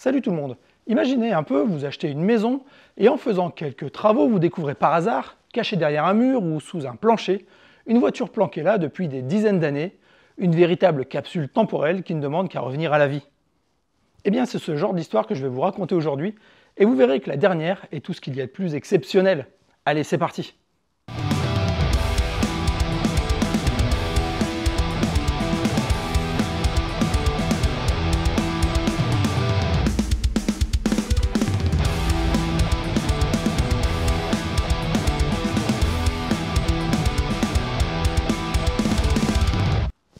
Salut tout le monde. Imaginez un peu, vous achetez une maison et en faisant quelques travaux, vous découvrez par hasard, caché derrière un mur ou sous un plancher, une voiture planquée là depuis des dizaines d'années, une véritable capsule temporelle qui ne demande qu'à revenir à la vie. Eh bien, c'est ce genre d'histoire que je vais vous raconter aujourd'hui et vous verrez que la dernière est tout ce qu'il y a de plus exceptionnel. Allez, c'est parti!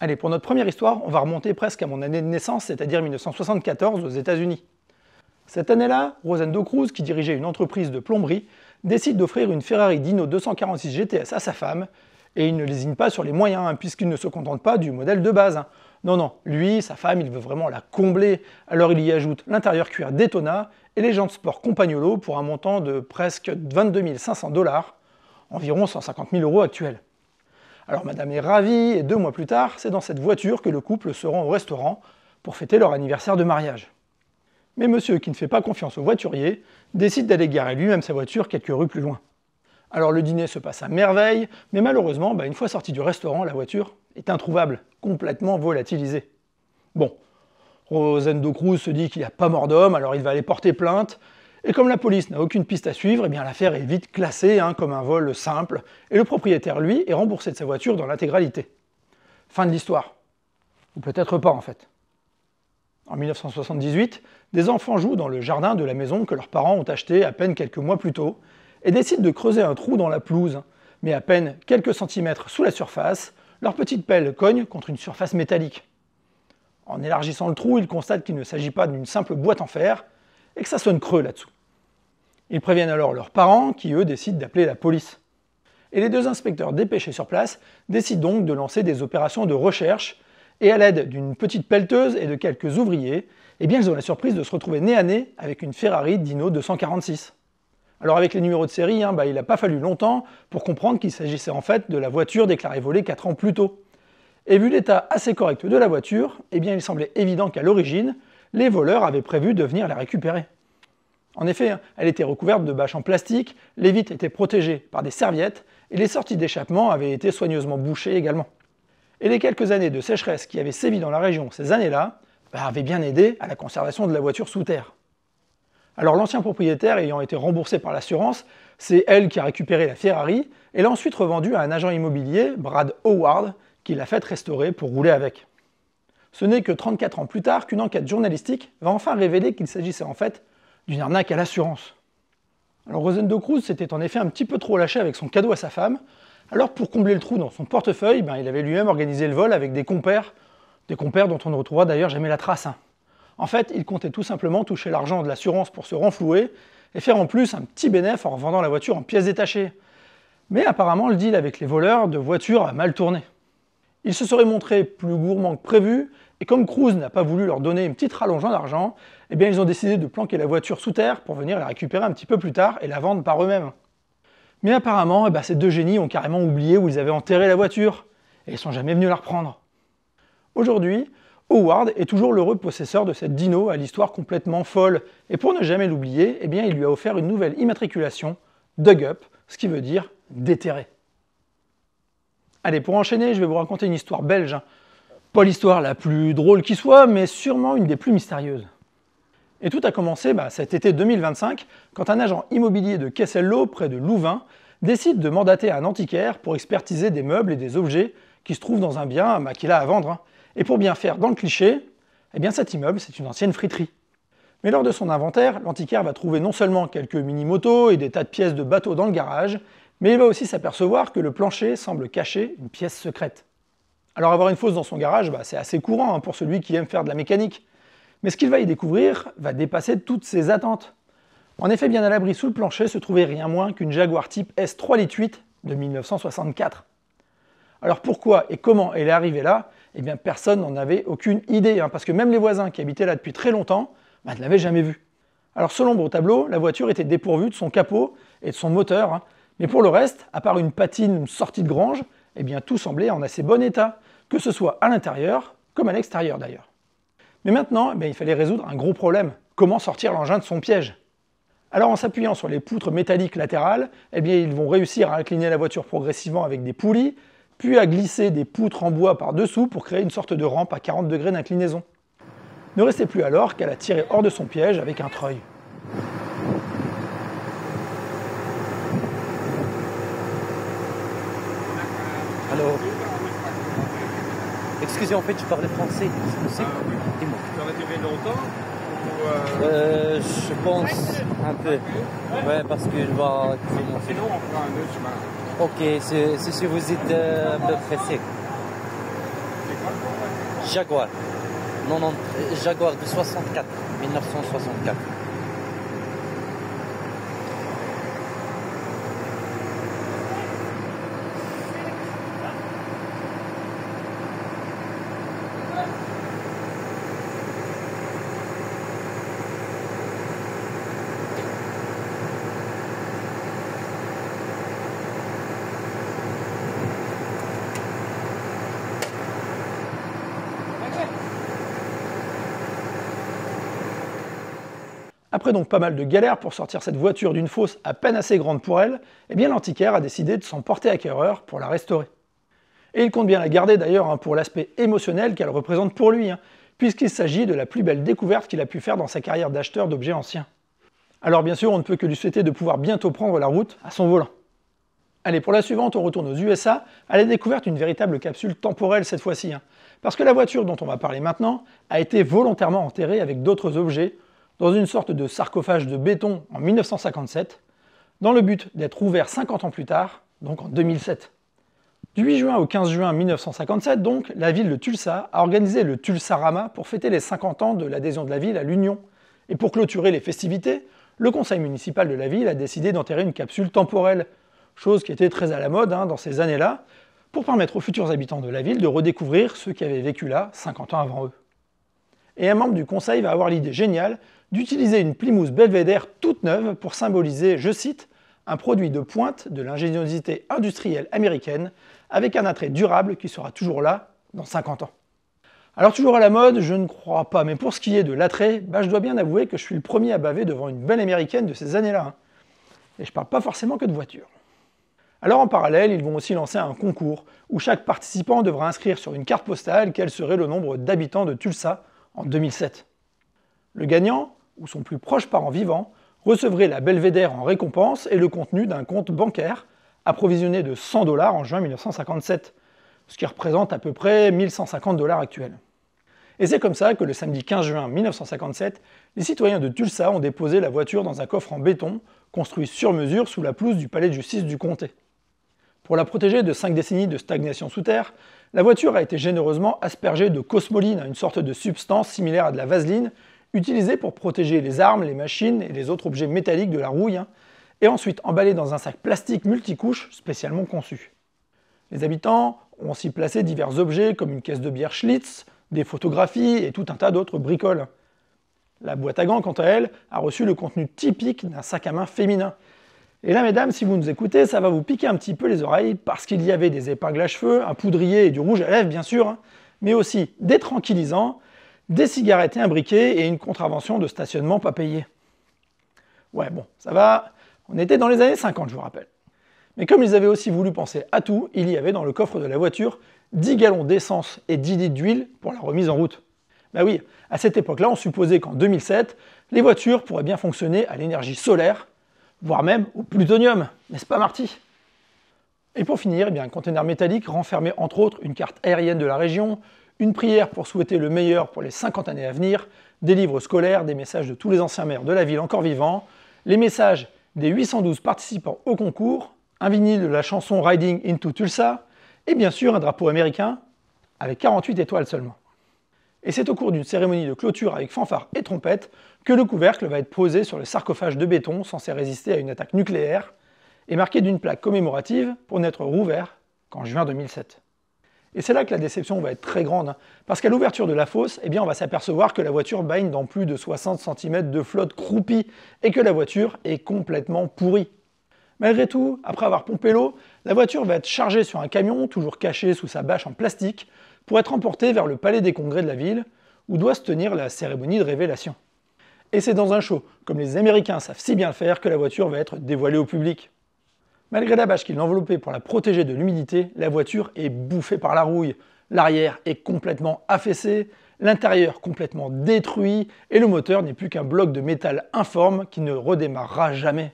Allez, pour notre première histoire, on va remonter presque à mon année de naissance, c'est-à-dire 1974 aux États-Unis. Cette année-là, Rosendo Cruz, qui dirigeait une entreprise de plomberie, décide d'offrir une Ferrari Dino 246 GTS à sa femme, et il ne lésine pas sur les moyens, puisqu'il ne se contente pas du modèle de base. Non, lui, sa femme, il veut vraiment la combler, alors il y ajoute l'intérieur cuir Daytona et les jantes sport Compagnolo pour un montant de presque 22 500 $, environ 150 000 € actuels. Alors madame est ravie et 2 mois plus tard, c'est dans cette voiture que le couple se rend au restaurant pour fêter leur anniversaire de mariage. Mais monsieur, qui ne fait pas confiance au voiturier, décide d'aller garer lui-même sa voiture quelques rues plus loin. Alors le dîner se passe à merveille, mais malheureusement, une fois sorti du restaurant, la voiture est introuvable, complètement volatilisée. Bon, Rosendo Cruz se dit qu'il n'y a pas mort d'homme, alors il va aller porter plainte, et comme la police n'a aucune piste à suivre, eh bien l'affaire est vite classée comme un vol simple, et le propriétaire, lui, est remboursé de sa voiture dans l'intégralité. Fin de l'histoire. Ou peut-être pas, en fait. En 1978, des enfants jouent dans le jardin de la maison que leurs parents ont acheté à peine quelques mois plus tôt, et décident de creuser un trou dans la pelouse, mais à peine quelques centimètres sous la surface, leur petite pelle cogne contre une surface métallique. En élargissant le trou, ils constatent qu'il ne s'agit pas d'une simple boîte en fer, et que ça sonne creux là-dessous. Ils préviennent alors leurs parents, qui eux décident d'appeler la police. Et les 2 inspecteurs dépêchés sur place décident donc de lancer des opérations de recherche, et à l'aide d'une petite pelleteuse et de quelques ouvriers, ils ont la surprise de se retrouver nez à nez avec une Ferrari Dino 246. Alors avec les numéros de série, il n'a pas fallu longtemps pour comprendre qu'il s'agissait en fait de la voiture déclarée volée 4 ans plus tôt. Et vu l'état assez correct de la voiture, il semblait évident qu'à l'origine, les voleurs avaient prévu de venir la récupérer. En effet, elle était recouverte de bâches en plastique, les vitres étaient protégées par des serviettes, et les sorties d'échappement avaient été soigneusement bouchées également. Et les quelques années de sécheresse qui avaient sévi dans la région ces années-là, avaient bien aidé à la conservation de la voiture sous terre. Alors l'ancien propriétaire ayant été remboursé par l'assurance, c'est elle qui a récupéré la Ferrari, et l'a ensuite revendue à un agent immobilier, Brad Howard, qui l'a faite restaurer pour rouler avec. Ce n'est que 34 ans plus tard qu'une enquête journalistique va enfin révéler qu'il s'agissait en fait d'une arnaque à l'assurance. Alors Rosendo Cruz s'était en effet un petit peu trop lâché avec son cadeau à sa femme, alors pour combler le trou dans son portefeuille, il avait lui-même organisé le vol avec des compères dont on ne retrouvera d'ailleurs jamais la trace. En fait, il comptait tout simplement toucher l'argent de l'assurance pour se renflouer, et faire en plus un petit bénéfice en revendant la voiture en pièces détachées. Mais apparemment, le deal avec les voleurs de voitures a mal tourné. Ils se seraient montrés plus gourmands que prévu, et comme Cruz n'a pas voulu leur donner une petite rallonge en argent, ils ont décidé de planquer la voiture sous terre pour venir la récupérer un petit peu plus tard et la vendre par eux-mêmes. Mais apparemment, ces 2 génies ont carrément oublié où ils avaient enterré la voiture, et ils sont jamais venus la reprendre. Aujourd'hui, Howard est toujours l'heureux possesseur de cette Dino à l'histoire complètement folle, et pour ne jamais l'oublier, il lui a offert une nouvelle immatriculation, Dug Up, ce qui veut dire déterré. Allez, pour enchaîner, je vais vous raconter une histoire belge. Pas l'histoire la plus drôle qui soit, mais sûrement une des plus mystérieuses. Et tout a commencé cet été 2025, quand un agent immobilier de Kessel-Lo, près de Louvain, décide de mandater un antiquaire pour expertiser des meubles et des objets qui se trouvent dans un bien qu'il a à vendre. Et pour bien faire dans le cliché, cet immeuble, c'est une ancienne friterie. Mais lors de son inventaire, l'antiquaire va trouver non seulement quelques mini-motos et des tas de pièces de bateaux dans le garage, mais il va aussi s'apercevoir que le plancher semble cacher une pièce secrète. Alors avoir une fosse dans son garage, c'est assez courant pour celui qui aime faire de la mécanique. Mais ce qu'il va y découvrir va dépasser toutes ses attentes. En effet, bien à l'abri sous le plancher se trouvait rien moins qu'une Jaguar type S3 litre 8 de 1964. Alors pourquoi et comment elle est arrivée là? Personne n'en avait aucune idée, parce que même les voisins qui habitaient là depuis très longtemps ne l'avaient jamais vue. Alors selon l'ombre au tableau, la voiture était dépourvue de son capot et de son moteur, mais pour le reste, à part une patine sortie de grange, tout semblait en assez bon état, que ce soit à l'intérieur comme à l'extérieur d'ailleurs. Mais maintenant, il fallait résoudre un gros problème, comment sortir l'engin de son piège. Alors en s'appuyant sur les poutres métalliques latérales, eh bien, ils vont réussir à incliner la voiture progressivement avec des poulies, puis à glisser des poutres en bois par-dessous pour créer une sorte de rampe à 40 degrés d'inclinaison. Ne restait plus alors qu'à la tirer hors de son piège avec un treuil. Alors, excusez, en fait, je parlais français, c'est possible? Dis-moi. Ça va durer longtemps Je pense un peu. Ouais, parce que je vais commencer. Sinon, on prend un autre chemin. Ok, c'est si vous êtes un peu pressé. Jaguar. Non, non, Jaguar de 64, 1964. Après donc pas mal de galères pour sortir cette voiture d'une fosse à peine assez grande pour elle, eh bien l'antiquaire a décidé de s'en porter acquéreur pour la restaurer. Et il compte bien la garder d'ailleurs pour l'aspect émotionnel qu'elle représente pour lui, puisqu'il s'agit de la plus belle découverte qu'il a pu faire dans sa carrière d'acheteur d'objets anciens. Alors bien sûr, on ne peut que lui souhaiter de pouvoir bientôt prendre la route à son volant. Allez, pour la suivante, on retourne aux USA, à la découverte d'une véritable capsule temporelle cette fois-ci, parce que la voiture dont on va parler maintenant a été volontairement enterrée avec d'autres objets, dans une sorte de sarcophage de béton en 1957, dans le but d'être ouvert 50 ans plus tard, donc en 2007. Du 8 juin au 15 juin 1957, donc, la ville de Tulsa a organisé le Tulsarama pour fêter les 50 ans de l'adhésion de la ville à l'Union. Et pour clôturer les festivités, le conseil municipal de la ville a décidé d'enterrer une capsule temporelle, chose qui était très à la mode dans ces années-là, pour permettre aux futurs habitants de la ville de redécouvrir ceux qui avaient vécu là 50 ans avant eux. Et un membre du conseil va avoir l'idée géniale d'utiliser une Plymouth Belvedere toute neuve pour symboliser, je cite, un produit de pointe de l'ingéniosité industrielle américaine avec un attrait durable qui sera toujours là dans 50 ans. Alors toujours à la mode, je ne crois pas, mais pour ce qui est de l'attrait, je dois bien avouer que je suis le premier à baver devant une belle américaine de ces années-là. Et je parle pas forcément que de voiture. Alors en parallèle, ils vont aussi lancer un concours où chaque participant devra inscrire sur une carte postale quel serait le nombre d'habitants de Tulsa en 2007. Le gagnant, ou son plus proche parent vivant, recevrait la Belvedere en récompense et le contenu d'un compte bancaire approvisionné de 100 $ en juin 1957, ce qui représente à peu près 1150 $ actuels. Et c'est comme ça que le samedi 15 juin 1957, les citoyens de Tulsa ont déposé la voiture dans un coffre en béton, construit sur mesure sous la pelouse du palais de justice du comté. Pour la protéger de 5 décennies de stagnation sous terre, la voiture a été généreusement aspergée de cosmoline, une sorte de substance similaire à de la vaseline, utilisée pour protéger les armes, les machines et les autres objets métalliques de la rouille, et ensuite emballée dans un sac plastique multicouche spécialement conçu. Les habitants ont aussi placé divers objets comme une caisse de bière Schlitz, des photographies et tout un tas d'autres bricoles. La boîte à gants, quant à elle, a reçu le contenu typique d'un sac à main féminin. Et là, mesdames, si vous nous écoutez, ça va vous piquer un petit peu les oreilles parce qu'il y avait des épingles à cheveux, un poudrier et du rouge à lèvres, bien sûr, mais aussi des tranquillisants, des cigarettes et un briquet et une contravention de stationnement pas payée. Ouais, bon, ça va, on était dans les années 50, je vous rappelle. Mais comme ils avaient aussi voulu penser à tout, il y avait dans le coffre de la voiture 10 gallons d'essence et 10 litres d'huile pour la remise en route. Bah oui, à cette époque-là, on supposait qu'en 2007, les voitures pourraient bien fonctionner à l'énergie solaire, voire même au plutonium, n'est-ce pas Marty? Et pour finir, un conteneur métallique renfermait entre autres une carte aérienne de la région, une prière pour souhaiter le meilleur pour les 50 années à venir, des livres scolaires, des messages de tous les anciens maires de la ville encore vivants, les messages des 812 participants au concours, un vinyle de la chanson Riding into Tulsa, et bien sûr un drapeau américain avec 48 étoiles seulement. Et c'est au cours d'une cérémonie de clôture avec fanfare et trompette que le couvercle va être posé sur le sarcophage de béton censé résister à une attaque nucléaire et marqué d'une plaque commémorative pour n'être rouvert qu'en juin 2007. Et c'est là que la déception va être très grande, parce qu'à l'ouverture de la fosse, on va s'apercevoir que la voiture baigne dans plus de 60 cm de flotte croupie et que la voiture est complètement pourrie. Malgré tout, après avoir pompé l'eau, la voiture va être chargée sur un camion, toujours caché sous sa bâche en plastique, pour être emportée vers le palais des congrès de la ville, où doit se tenir la cérémonie de révélation. Et c'est dans un show, comme les Américains savent si bien le faire, que la voiture va être dévoilée au public. Malgré la bâche qui l'enveloppait pour la protéger de l'humidité, la voiture est bouffée par la rouille. L'arrière est complètement affaissé, l'intérieur complètement détruit, et le moteur n'est plus qu'un bloc de métal informe qui ne redémarrera jamais.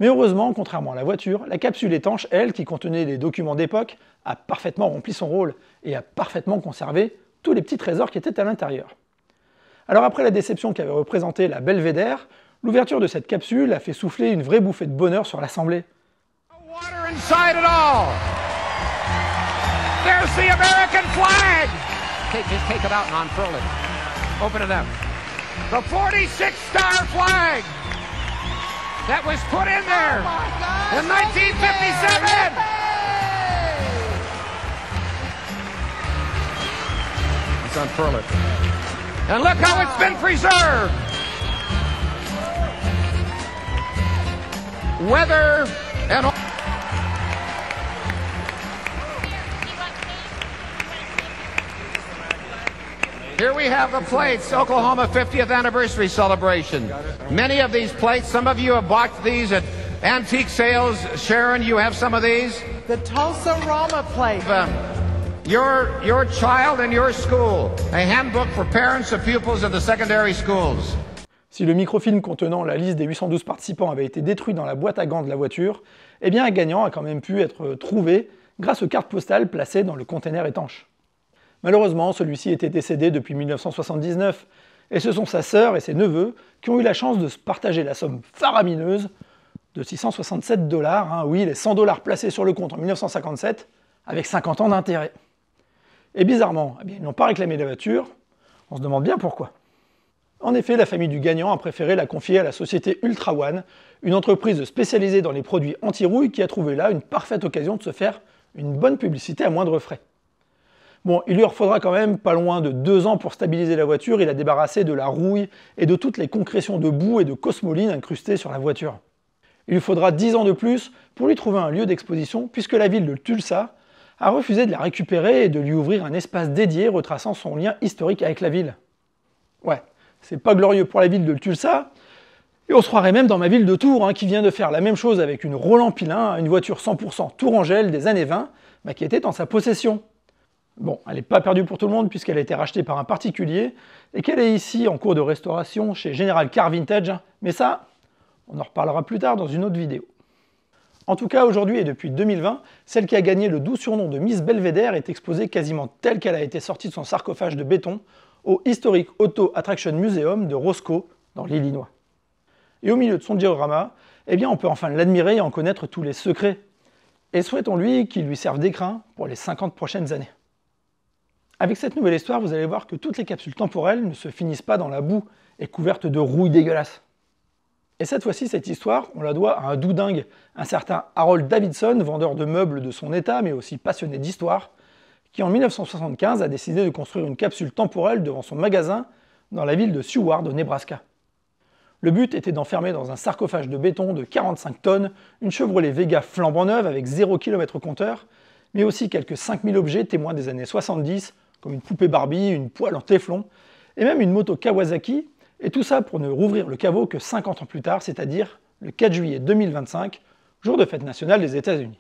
Mais heureusement, contrairement à la voiture, la capsule étanche, elle, qui contenait les documents d'époque, a parfaitement rempli son rôle et a parfaitement conservé tous les petits trésors qui étaient à l'intérieur. Alors après la déception qu'avait représentée la Belvédère, l'ouverture de cette capsule a fait souffler une vraie bouffée de bonheur sur l'Assemblée. Water inside it all. There's the American flag. Just take it out and unfurl it. Open it up. The 46-star flag that was put in there in 1957. Let's unfurl it. And look how it's been preserved. Weather and here we have the plates, Oklahoma 50th anniversary celebration. Many of these plates, some of you have bought these at antique sales. Sharon, you have some of these? The Tulsa-Rama plate. Your child and your school, a handbook for parents of pupils of the secondary schools. Si le microfilm contenant la liste des 812 participants avait été détruit dans la boîte à gants de la voiture, eh bien un gagnant a quand même pu être trouvé grâce aux cartes postales placées dans le conteneur étanche. Malheureusement, celui-ci était décédé depuis 1979, et ce sont sa sœur et ses neveux qui ont eu la chance de se partager la somme faramineuse de 667 $, oui, les 100 $ placés sur le compte en 1957, avec 50 ans d'intérêt. Et bizarrement, eh bien, ils n'ont pas réclamé la voiture, on se demande bien pourquoi. En effet, la famille du gagnant a préféré la confier à la société Ultra One, une entreprise spécialisée dans les produits anti-rouille qui a trouvé là une parfaite occasion de se faire une bonne publicité à moindre frais. Bon, il lui faudra quand même pas loin de 2 ans pour stabiliser la voiture et la débarrasser de la rouille et de toutes les concrétions de boue et de cosmoline incrustées sur la voiture. Il lui faudra 10 ans de plus pour lui trouver un lieu d'exposition, puisque la ville de Tulsa a refusé de la récupérer et de lui ouvrir un espace dédié retraçant son lien historique avec la ville. Ouais, c'est pas glorieux pour la ville de Tulsa, et on se croirait même dans ma ville de Tours, qui vient de faire la même chose avec une Roland Pilin, une voiture 100% Tourangelle des années 20, qui était en sa possession. Bon, elle n'est pas perdue pour tout le monde puisqu'elle a été rachetée par un particulier et qu'elle est ici en cours de restauration chez General Car Vintage, mais ça, on en reparlera plus tard dans une autre vidéo. En tout cas, aujourd'hui et depuis 2020, celle qui a gagné le doux surnom de Miss Belvédère est exposée quasiment telle qu'elle a été sortie de son sarcophage de béton au Historic Auto Attraction Museum de Roscoe, dans l'Illinois. Et au milieu de son diorama, eh bien, on peut enfin l'admirer et en connaître tous les secrets. Et souhaitons-lui qu'il lui serve d'écrin pour les 50 prochaines années. Avec cette nouvelle histoire, vous allez voir que toutes les capsules temporelles ne se finissent pas dans la boue et couvertes de rouille dégueulasse. Et cette fois-ci, cette histoire, on la doit à un doudingue, un certain Harold Davidson, vendeur de meubles de son état, mais aussi passionné d'histoire, qui en 1975 a décidé de construire une capsule temporelle devant son magasin dans la ville de Seward, au Nebraska. Le but était d'enfermer dans un sarcophage de béton de 45 tonnes une Chevrolet Vega flambant neuve avec 0 km compteur, mais aussi quelques 5000 objets témoins des années 70, comme une poupée Barbie, une poêle en téflon, et même une moto Kawasaki, et tout ça pour ne rouvrir le caveau que 50 ans plus tard, c'est-à-dire le 4 juillet 2025, jour de fête nationale des États-Unis.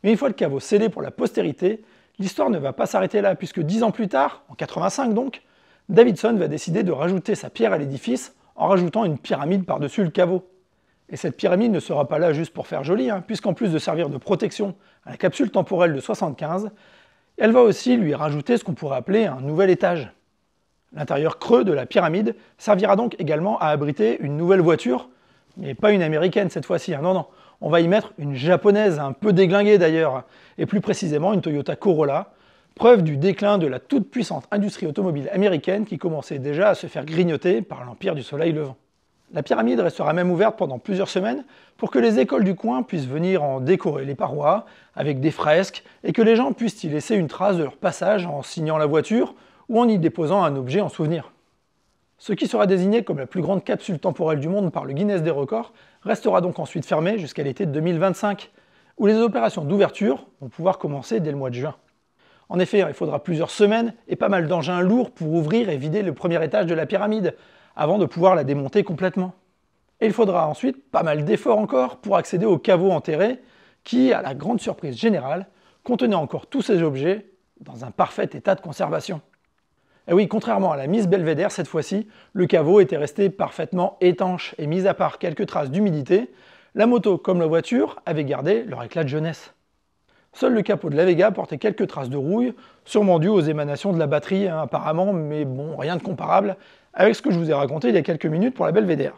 Mais une fois le caveau scellé pour la postérité, l'histoire ne va pas s'arrêter là, puisque 10 ans plus tard, en 85 donc, Davidson va décider de rajouter sa pierre à l'édifice en rajoutant une pyramide par-dessus le caveau. Et cette pyramide ne sera pas là juste pour faire joli, puisqu'en plus de servir de protection à la capsule temporelle de 75, elle va aussi lui rajouter ce qu'on pourrait appeler un nouvel étage. L'intérieur creux de la pyramide servira donc également à abriter une nouvelle voiture, mais pas une américaine cette fois-ci, non, on va y mettre une japonaise, un peu déglinguée d'ailleurs, et plus précisément une Toyota Corolla, preuve du déclin de la toute puissante industrie automobile américaine qui commençait déjà à se faire grignoter par l'empire du soleil levant. La pyramide restera même ouverte pendant plusieurs semaines pour que les écoles du coin puissent venir en décorer les parois avec des fresques et que les gens puissent y laisser une trace de leur passage en signant la voiture ou en y déposant un objet en souvenir. Ce qui sera désigné comme la plus grande capsule temporelle du monde par le Guinness des records restera donc ensuite fermé jusqu'à l'été 2025, où les opérations d'ouverture vont pouvoir commencer dès le mois de juin. En effet, il faudra plusieurs semaines et pas mal d'engins lourds pour ouvrir et vider le premier étage de la pyramide, avant de pouvoir la démonter complètement. Et il faudra ensuite pas mal d'efforts encore pour accéder au caveau enterré qui, à la grande surprise générale, contenait encore tous ces objets dans un parfait état de conservation. Et oui, contrairement à la Miss Belvedere cette fois-ci, le caveau était resté parfaitement étanche et mis à part quelques traces d'humidité, la moto comme la voiture avaient gardé leur éclat de jeunesse. Seul le capot de la Vega portait quelques traces de rouille, sûrement dues aux émanations de la batterie apparemment, mais bon, rien de comparable avec ce que je vous ai raconté il y a quelques minutes pour la Belvedere.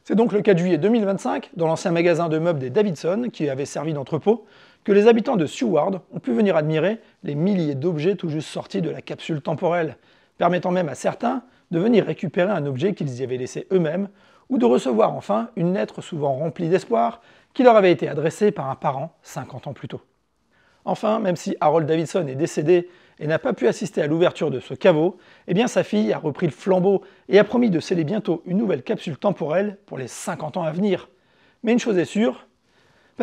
C'est donc le 4 juillet 2025, dans l'ancien magasin de meubles des Davidson, qui avait servi d'entrepôt, que les habitants de Seward ont pu venir admirer les milliers d'objets tout juste sortis de la capsule temporelle, permettant même à certains de venir récupérer un objet qu'ils y avaient laissé eux-mêmes, ou de recevoir enfin une lettre souvent remplie d'espoir qui leur avait été adressée par un parent 50 ans plus tôt. Enfin, même si Harold Davidson est décédé et n'a pas pu assister à l'ouverture de ce caveau, eh bien sa fille a repris le flambeau et a promis de sceller bientôt une nouvelle capsule temporelle pour les 50 ans à venir. Mais une chose est sûre,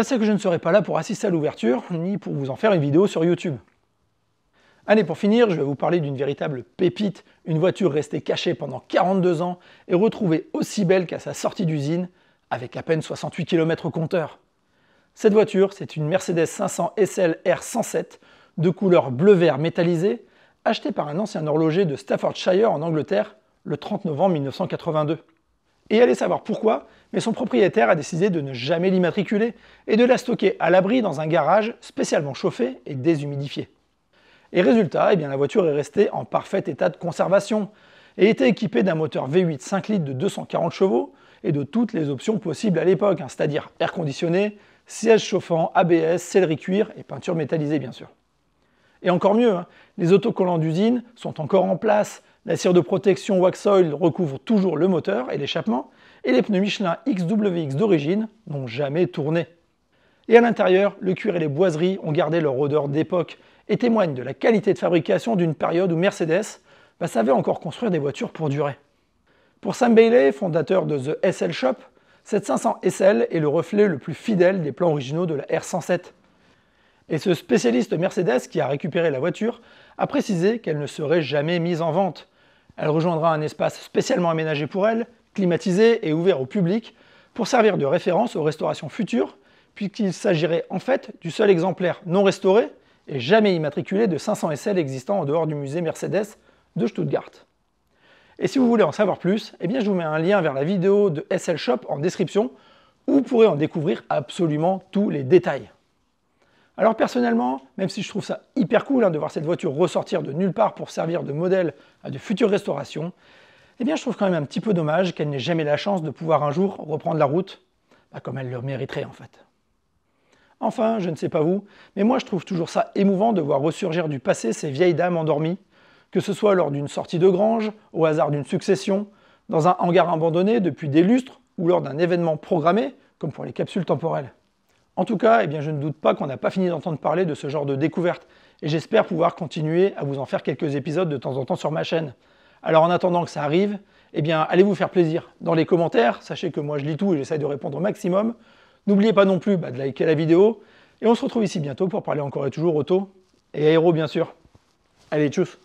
c'est que je ne serai pas là pour assister à l'ouverture, ni pour vous en faire une vidéo sur YouTube. Allez, pour finir, je vais vous parler d'une véritable pépite, une voiture restée cachée pendant 42 ans et retrouvée aussi belle qu'à sa sortie d'usine, avec à peine 68 km au compteur. Cette voiture, c'est une Mercedes 500 SL R107 de couleur bleu-vert métallisé, achetée par un ancien horloger de Staffordshire en Angleterre le 30 novembre 1982. Et allez savoir pourquoi, mais son propriétaire a décidé de ne jamais l'immatriculer et de la stocker à l'abri dans un garage spécialement chauffé et déshumidifié. Et résultat, la voiture est restée en parfait état de conservation et était équipée d'un moteur V8 5 litres de 240 chevaux et de toutes les options possibles à l'époque, c'est-à-dire air conditionné, siège chauffant, ABS, sellerie cuir et peinture métallisée bien sûr. Et encore mieux, les autocollants d'usine sont encore en place, la cire de protection Waxoil recouvre toujours le moteur et l'échappement, et les pneus Michelin XWX d'origine n'ont jamais tourné. Et à l'intérieur, le cuir et les boiseries ont gardé leur odeur d'époque et témoignent de la qualité de fabrication d'une période où Mercedes savait encore construire des voitures pour durer. Pour Sam Bailey, fondateur de The SL Shop, cette 500 SL est le reflet le plus fidèle des plans originaux de la R107. Et ce spécialiste Mercedes qui a récupéré la voiture a précisé qu'elle ne serait jamais mise en vente. Elle rejoindra un espace spécialement aménagé pour elle, climatisé et ouvert au public, pour servir de référence aux restaurations futures, puisqu'il s'agirait en fait du seul exemplaire non restauré et jamais immatriculé de 500 SL existant en dehors du musée Mercedes de Stuttgart. Et si vous voulez en savoir plus, je vous mets un lien vers la vidéo de SL Shop en description, où vous pourrez en découvrir absolument tous les détails. Alors personnellement, même si je trouve ça hyper cool de voir cette voiture ressortir de nulle part pour servir de modèle à de futures restaurations, je trouve quand même un petit peu dommage qu'elle n'ait jamais la chance de pouvoir un jour reprendre la route, comme elle le mériterait en fait. Enfin, je ne sais pas vous, mais moi je trouve toujours ça émouvant de voir ressurgir du passé ces vieilles dames endormies, que ce soit lors d'une sortie de grange, au hasard d'une succession, dans un hangar abandonné depuis des lustres ou lors d'un événement programmé, comme pour les capsules temporelles. En tout cas, je ne doute pas qu'on n'a pas fini d'entendre parler de ce genre de découverte, et j'espère pouvoir continuer à vous en faire quelques épisodes de temps en temps sur ma chaîne. Alors en attendant que ça arrive, allez vous faire plaisir. Dans les commentaires, sachez que moi je lis tout et j'essaie de répondre au maximum. N'oubliez pas non plus de liker la vidéo, et on se retrouve ici bientôt pour parler encore et toujours auto, et aéro bien sûr. Allez, tchuss!